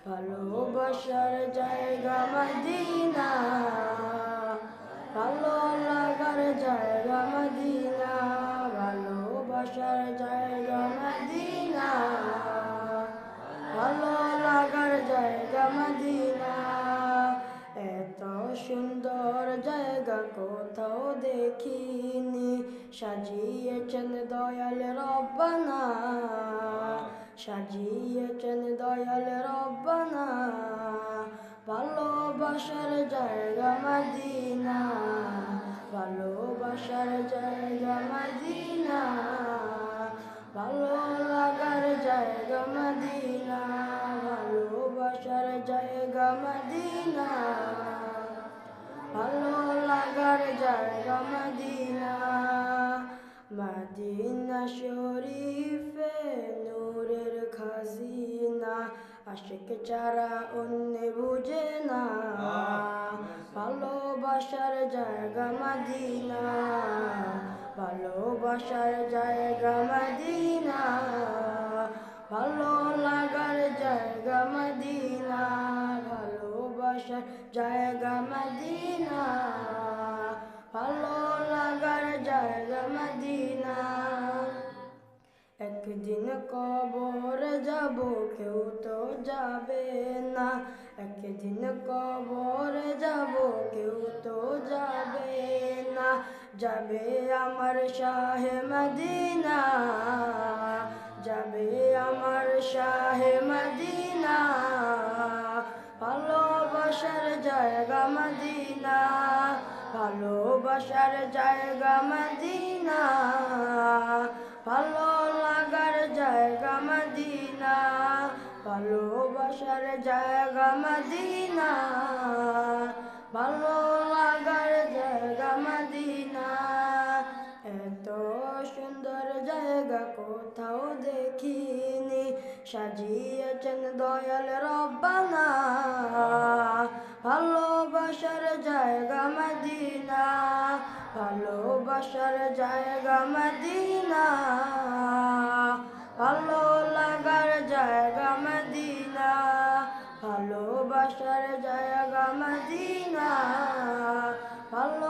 ভালোবাসার জায়গা মদিনা, ভালো লাগার জায়গা মদিনা, ভালোবাসার জায়গা মদিনা, ভালো লাগার জায়গা মদিনা। এত সুন্দর জায়গা কোথাও দেখিনি, সাজিয়েছেন দয়াল রব্বানা, সাজিয়েছেন দয়াল রব্বানা। ভালোবাসার জায়গা মদিনা, ভালোবাসার জায়গা মদিনা, ভালো লাগার জায়গা মদিনা, ভালোবাসার জায়গা মদিনা, ভালো লাগার জায়গা মদিনা। মদিনা শরীফে নূরের খাজিনা, আশিক ছাড়া অন্য বুঝে না। ভালোবাসার জায়গা মদিনা, ভালোবাসার জায়গা মদিনা, ভালো লাগার জায়গা মদিনা, ভালোবাসার জায়গা মদিনা, ভালো লাগার জায়গা মদিনা। একদিন কবর যাব কেউ তো যাবে না, একদিন কবর যাব কেউ তো যাবে না। যাবে আমার শাহে মদিনা, যাবে আমার শাহে মদিনা, ভালোবাসার জায়গা মদিনা, ভালোবাসার জায়গা মদিনা, ভালো লাগার জায়গা মদিনা, ভালোবাসার জায়গা মদিনা, ভালো লাগার জায়গা মদিনা। এত সুন্দর জায়গা কোথাও দেখিনি, সাজিয়েছেন দয়াল রব্বানা। ভালোবাসার জায়গা মদিনা, ভালোবাসার জায়গা মদিনা, ভালো লাগার জায়গা মদিনা, ভালোবাসার জায়গা মদিনা, ভালো